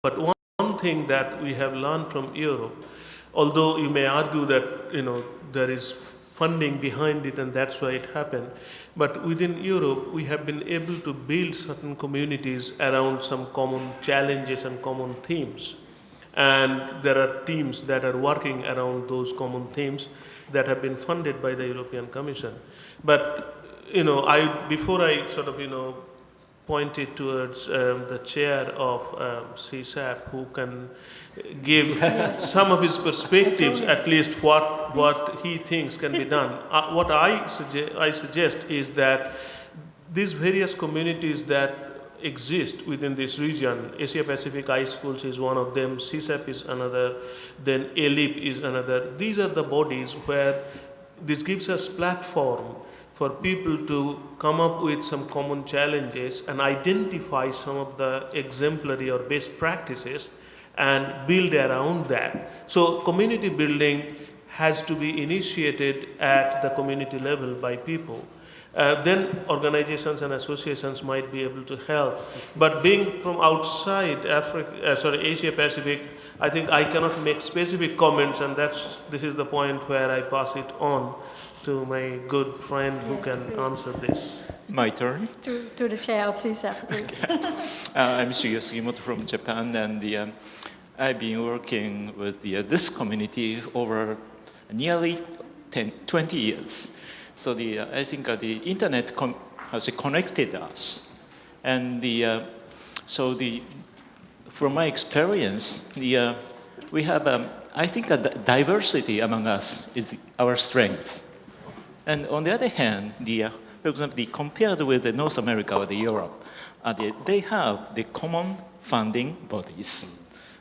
But one thing that we have learned from Europe, although you may argue that there is funding behind it and that's why it happened, but within Europe we have been able to build certain communities around some common challenges and common themes. And there are teams that are working around those common themes that have been funded by the European Commission. But before I sort of pointed towards the chair of CSAP, who can give some of his perspectives, at least what he thinks can be done. What I suggest is that these various communities that exist within this region, Asia Pacific High Schools is one of them, CSAP is another, then A-LIEP is another. These are the bodies where this gives us platform for people to come up with some common challenges and identify some of the exemplary or best practices and build around that. So community building has to be initiated at the community level by people. Then organizations and associations might be able to help. But being from outside Asia Pacific, I think I cannot make specific comments, and this is the point where I pass it on to my good friend who can answer this. My turn? To the chair of CSAP, please. I'm Shigeru Sugimoto from Japan, and I've been working with this community over nearly 20 years. So I think the internet has connected us. And from my experience, we have, I think, a diversity among us is our strength. And on the other hand, for example, compared with North America or Europe, they have the common funding bodies,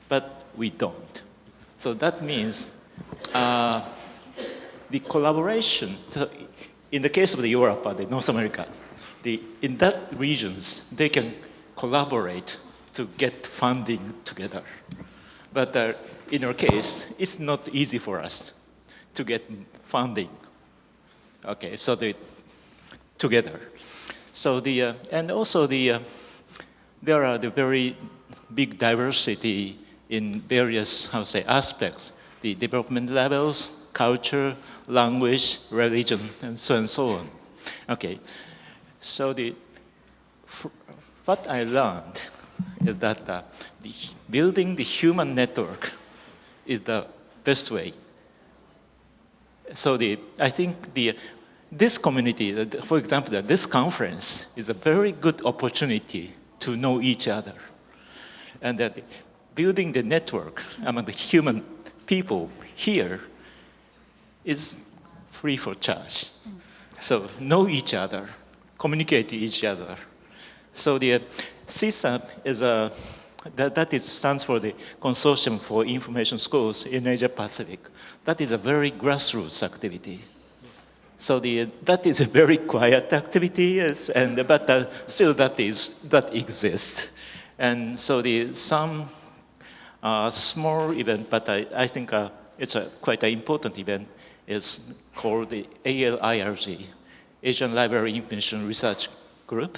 but we don't. So that means the collaboration, in the case of Europe or North America, in that regions, they can collaborate to get funding together. But in our case, it's not easy for us to get funding. Okay, so together. So and also there are the very big diversity in various, aspects, the development levels, culture, language, religion, and so on. Okay, so what I learned is that building the human network is the best way. So I think this community, for example, this conference is a very good opportunity to know each other. And that building the network among the human people here is free for charge. So know each other, communicate to each other. So the CSAP is that stands for the Consortium for Information Schools in Asia Pacific. That is a very grassroots activity. So that is a very quiet activity, yes, but still that exists. And so some small event, but I think it's quite an important event, is called the ALIRG, Asian Library Information Research Group.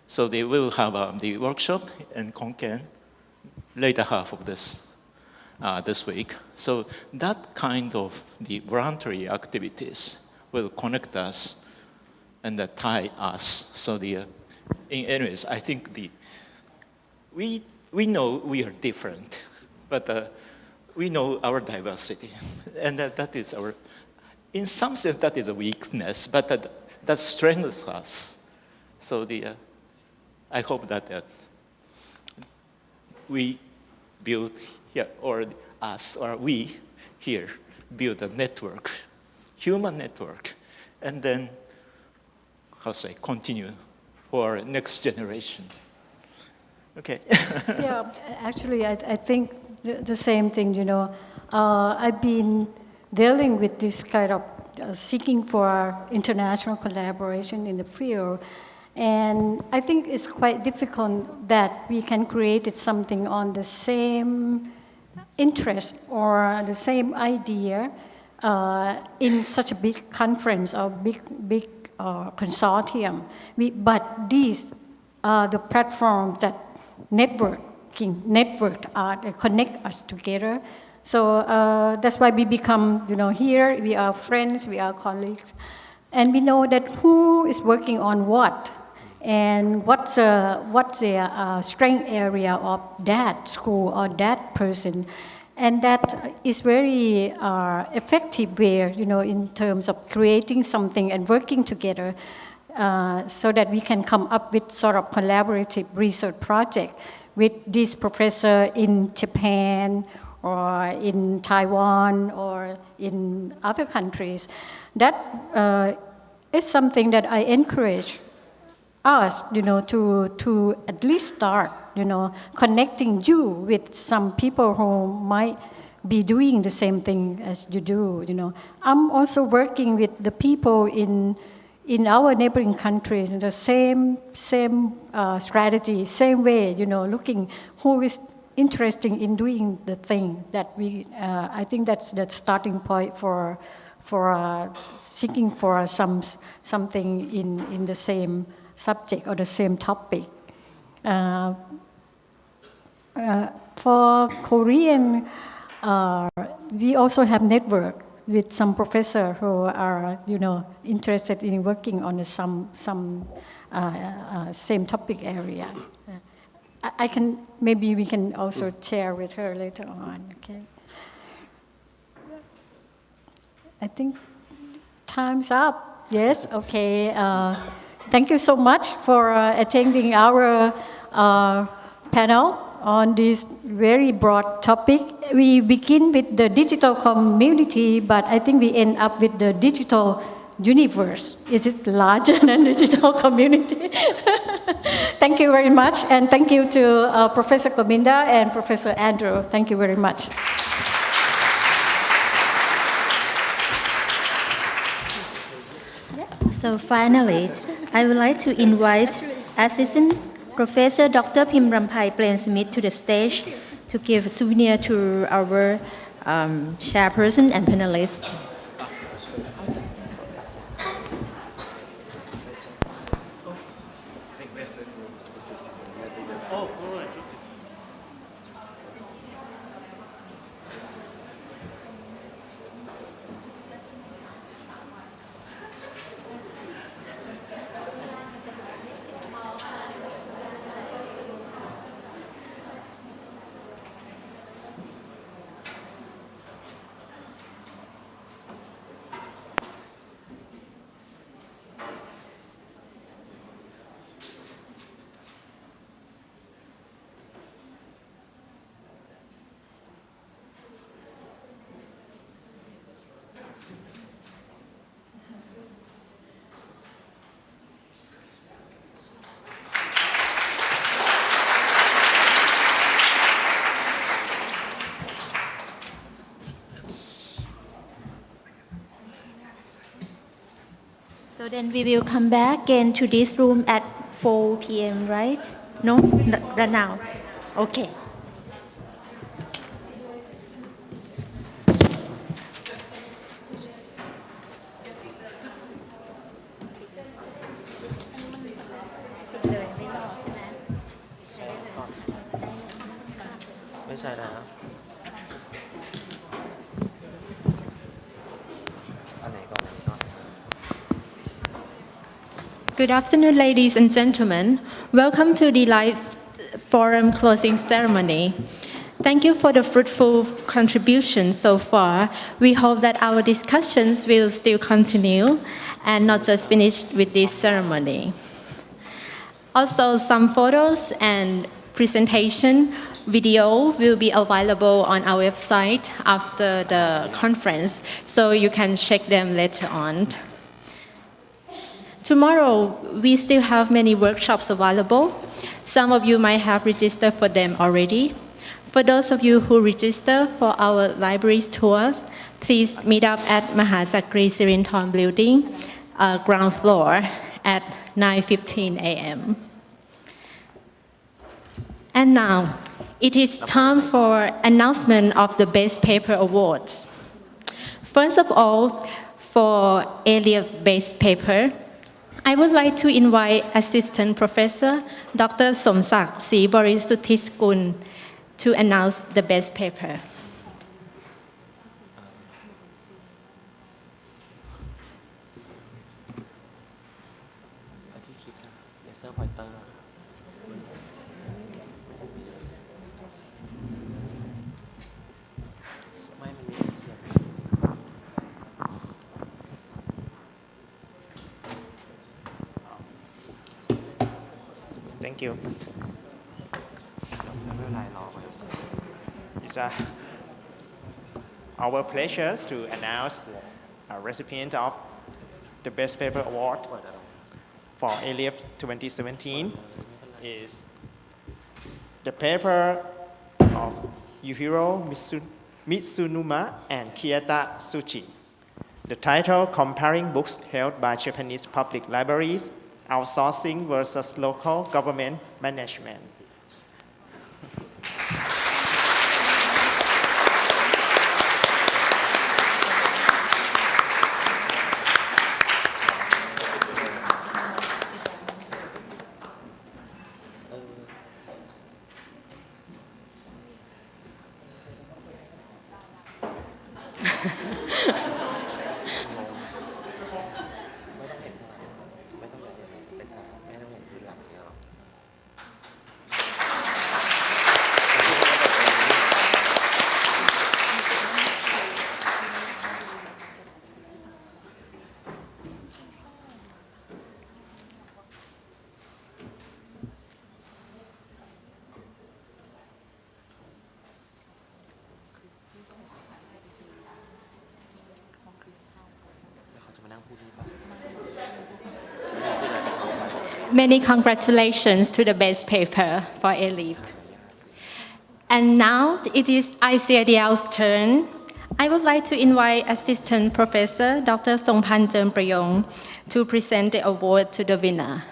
So they will have the workshop in Khon later half of this week. So that kind of the voluntary activities will connect us and tie us. So anyways, I think we know we are different, but we know our diversity, and that is in some sense that is a weakness, but that strengthens us. So I hope that we build here, or us, or we here build a network, human network, and then, continue for next generation. Okay. Yeah, actually, I think the same thing, I've been dealing with this kind of seeking for international collaboration in the field. And I think it's quite difficult that we can create something on the same interest or the same idea in such a big conference or big consortium. But these are the platforms that network network connect us together. So that's why we become, here we are friends, we are colleagues, and we know that who is working on what, and what's the strength area of that school or that person. And that is very effective way, in terms of creating something and working together so that we can come up with sort of collaborative research project with this professor in Japan or in Taiwan or in other countries. That is something that I encourage us, to at least start, connecting you with some people who might be doing the same thing as you do. I'm also working with the people in our neighboring countries in the same strategy, same way, looking who is interested in doing the thing that we. I think that's the starting point for seeking for something in the same subject or the same topic. For Korean, we also have network with some professors who are, interested in working on some same topic area. Maybe we can also share with her later on. Okay. I think time's up. Yes. Okay. Thank you so much for attending our panel on this very broad topic. We begin with the digital community, but I think we end up with the digital universe. Is it larger than digital community? Thank you very much, and thank you to Professor Gobinda and Professor Andrew. Thank you very much. So finally, I would like to invite Assistant Professor Dr. Pim Rampai Prem Smith to the stage to give a souvenir to our chairperson and panelists. So then we will come back again to this room at 4 p.m., right? No? Not now. Okay. Good afternoon, ladies and gentlemen. Welcome to the Dlives Forum closing ceremony. Thank you for the fruitful contributions so far. We hope that our discussions will still continue and not just finish with this ceremony. Also, some photos and presentation video will be available on our website after the conference, so you can check them later on. Tomorrow, we still have many workshops available. Some of you might have registered for them already. For those of you who register for our libraries tours, please meet up at Mahachakri Sirinthorn building, ground floor at 9:15 a.m. And now, it is time for announcement of the Best Paper Awards. First of all, for A-LIEP Best Paper, I would like to invite Assistant Professor Dr. Somsak Sri Borisuthiskun to announce the best paper. Thank you. It's our pleasure to announce a recipient of the Best Paper Award for A-LIEP 2017 is the paper of Yuhiro Mitsunuma and Kiyata Tsuchi. The title, Comparing Books Held by Japanese Public Libraries, Outsourcing versus Local Government Management. Many congratulations to the best paper for A-LIEP. And now it is ICADL's turn. I would like to invite Assistant Professor Dr. Songpan Jermprayong to present the award to the winner.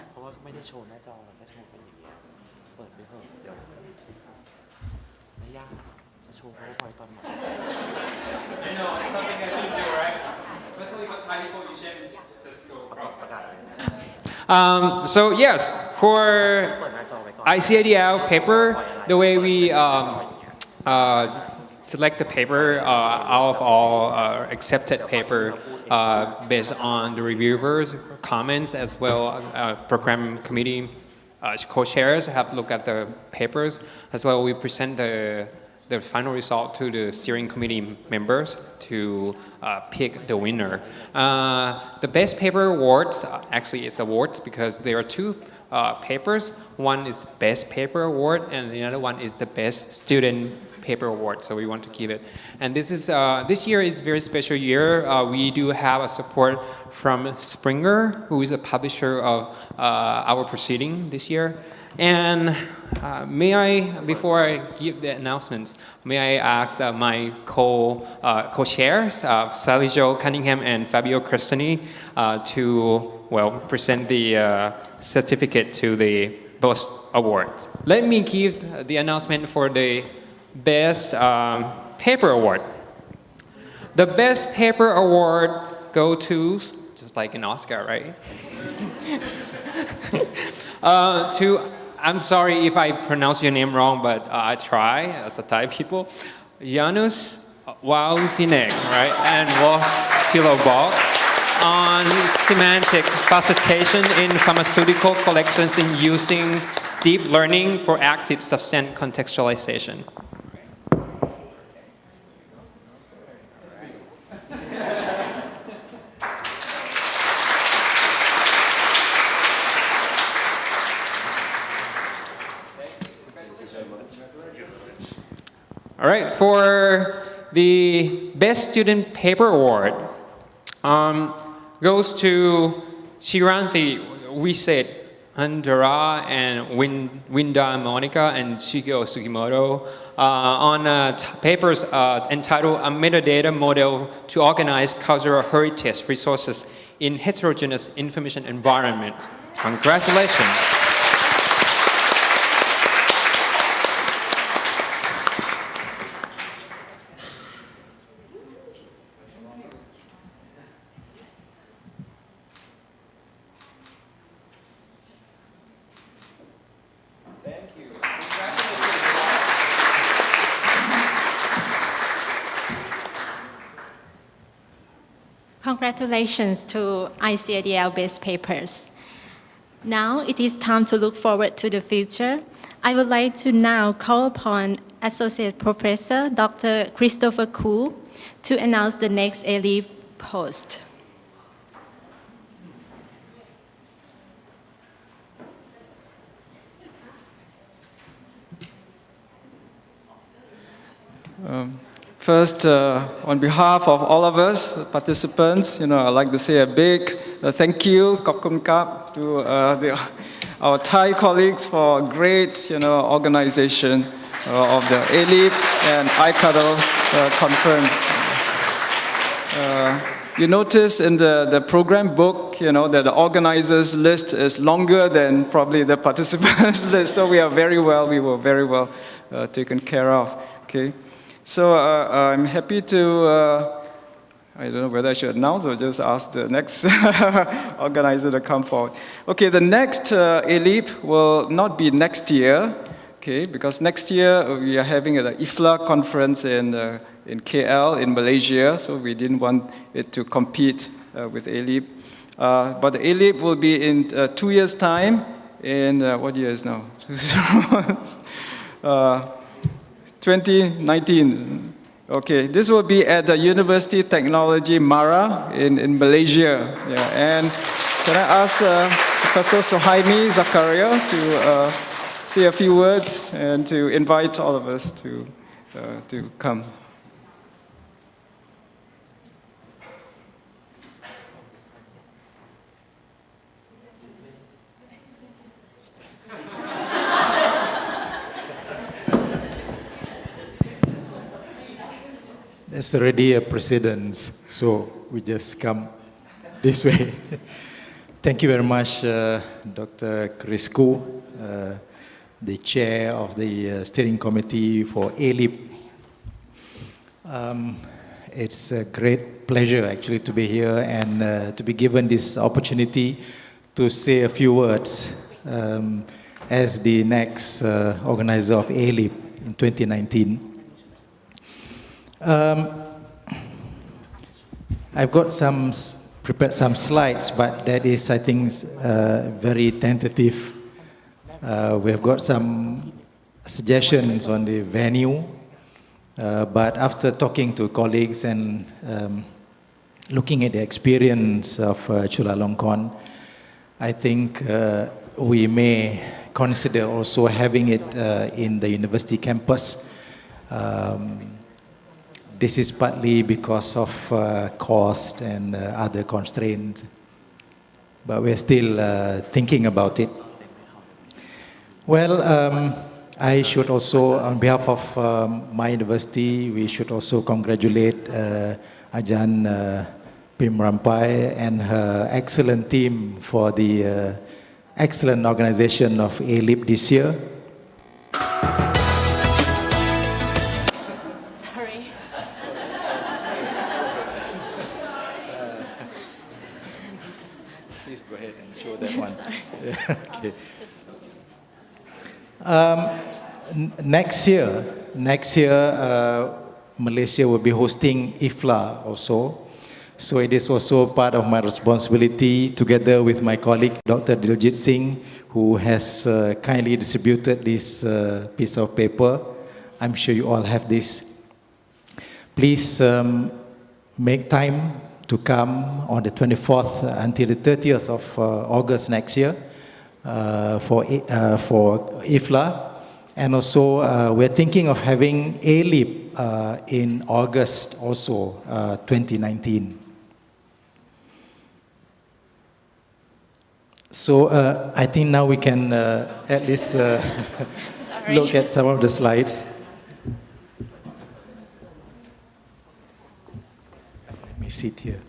So yes, for ICADL paper, the way we select the paper out of all accepted paper based on the reviewers' comments as well program committee co-chairs have looked at the papers as well. We present the final result to the steering committee members to pick the winner. The best paper awards, actually it's awards because there are two papers. One is best paper award and the other one is the best student paper award, so we want to give it. And this year is a very special year. We do have a support from Springer, who is a publisher of our proceeding this year. And may I, before I give the announcements, may I ask my co-chairs, Sally Jo Cunningham and Fabio Crestoni, to, well, present the certificate to the both awards. Let me give the announcement for the Best Paper Award. The Best Paper Award go to, just like an Oscar, right? I'm sorry if I pronounce your name wrong, but I try as a Thai people. Janus Wausinek, right? And Wolf Tilobal on semantic facilitation in pharmaceutical collections in using deep learning for active substance contextualization. All right, for the Best Student Paper Award goes to Chiranthi Wiset Andara and Winda Monica and Shigeo Sugimoto on papers entitled A Metadata Model to Organize Cultural Heritage Resources in Heterogeneous Information Environment. Congratulations. Congratulations to ICADL best papers. Now it is time to look forward to the future. I would like to now call upon Associate Professor Dr. Christopher Koo to announce the next A-LIEP host. First, on behalf of all of us participants, I'd like to say a big thank you, Khop Kun Kap, to our Thai colleagues for a great, organization of the A-LIEP and ICADL conference. You notice in the program book, that the organizers list is longer than probably the participants list. So we were very well taken care of. Okay. So I'm happy to, I don't know whether I should announce or just ask the next organizer to come forward. Okay, the next A-LIEP will not be next year, okay, because next year we are having the IFLA conference in KL in Malaysia, so we didn't want it to compete with A-LIEP. But the A-LIEP will be in 2 years' time, in what year is now? 2019. Okay, this will be at the University Technology Mara in Malaysia. Yeah, and can I ask Professor Sohaimi Zakaria to say a few words and to invite all of us to come. There's already a precedence, so we just come this way. Thank you very much, Dr. Chris Koo, the chair of the steering committee for A-LIEP. It's a great pleasure actually to be here and to be given this opportunity to say a few words as the next organizer of A-LIEP in 2019. I've got prepared some slides, but that is, I think, very tentative. We have got some suggestions on the venue, but after talking to colleagues and looking at the experience of Chulalongkorn, I think we may consider also having it in the university campus. This is partly because of cost and other constraints, but we're still thinking about it. Well, I should also, on behalf of my university, we should also congratulate Ajahn Pim Rampai and her excellent team for the excellent organization of A-LIEP this year. Please go ahead and show that one. Okay. Next year, Malaysia will be hosting IFLA also. So it is also part of my responsibility, together with my colleague, Dr. Diljit Singh, who has kindly distributed this piece of paper. I'm sure you all have this. Please make time to come on the 24th until the 30th of August next year for IFLA. And also, we're thinking of having A-LIEP in August also, 2019. So I think now we can at least look at some of the slides. Let me sit here.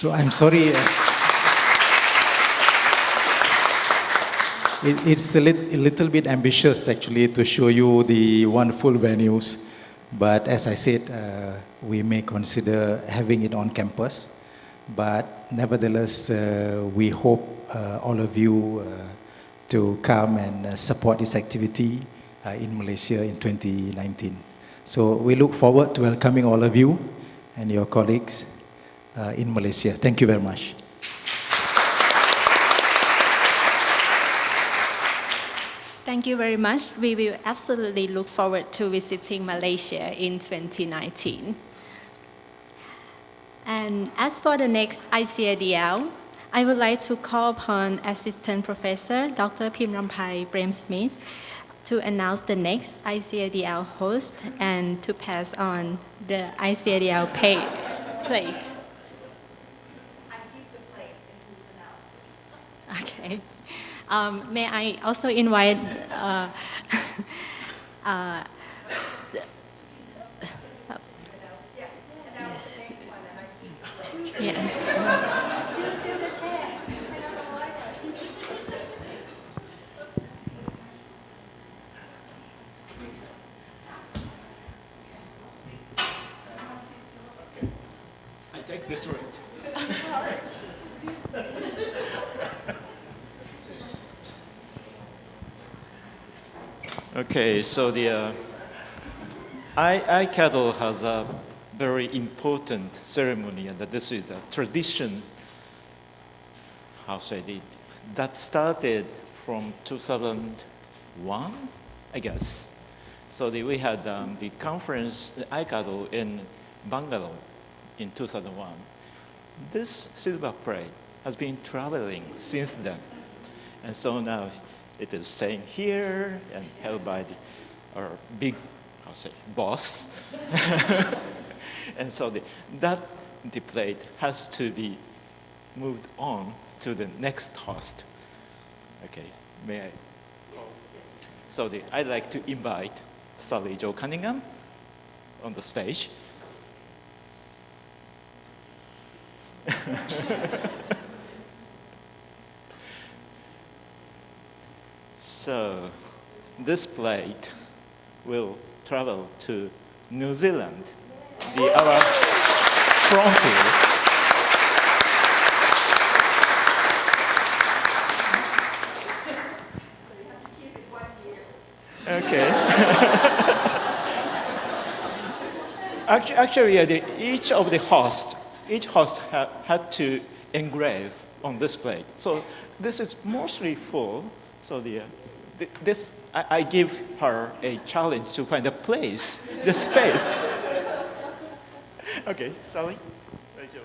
So I'm sorry. It's a little bit ambitious, actually, to show you the wonderful venues. But as I said, we may consider having it on campus. But nevertheless, we hope all of you to come and support this activity in Malaysia in 2019. So we look forward to welcoming all of you and your colleagues in Malaysia. Thank you very much. Thank you very much. We will absolutely look forward to visiting Malaysia in 2019. And as for the next ICADL, I would like to call upon Assistant Professor Dr. Phimrampai Prem-Smith to announce the next ICADL host and to pass on the ICADL plate. Okay. May I also invite yes. I take this route. Okay, so the ICADL has a very important ceremony, and this is a tradition, how should I say it, that started from 2001, I guess. So we had the conference, the ICADL in Bangalore in 2001. This silver plate has been traveling since then. And so now it is staying here and held by our big, I'll say, boss. And so the plate has to be moved on to the next host. Okay, may I? Yes. So I'd like to invite Sally Jo Cunningham on the stage. So this plate will travel to New Zealand, our frontier. Okay. Actually, each host had to engrave on this plate. So this is mostly full. So I give her a challenge to find a place, the space. Okay, Sally. Rachel.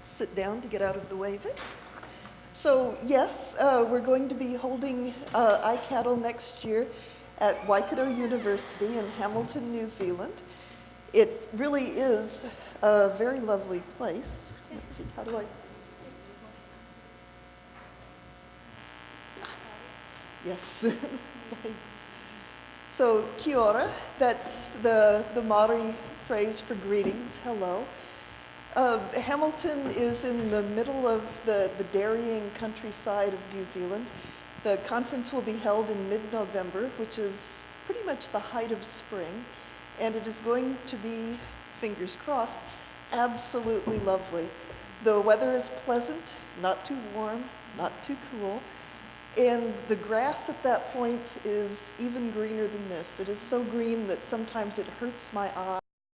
Sit down to get out of the way of it. So yes, we're going to be holding ICADL next year at Waikato University in Hamilton, New Zealand. It really is a very lovely place. Let's see, how do I? Yes, thanks. So kia ora, that's the Māori phrase for greetings, hello. Hamilton is in the middle of the dairying countryside of New Zealand. The conference will be held in mid-November, which is pretty much the height of spring, and it is going to be, fingers crossed, absolutely lovely. The weather is pleasant, not too warm, not too cool, and the grass at that point is even greener than this. It is so green that sometimes it hurts my eye.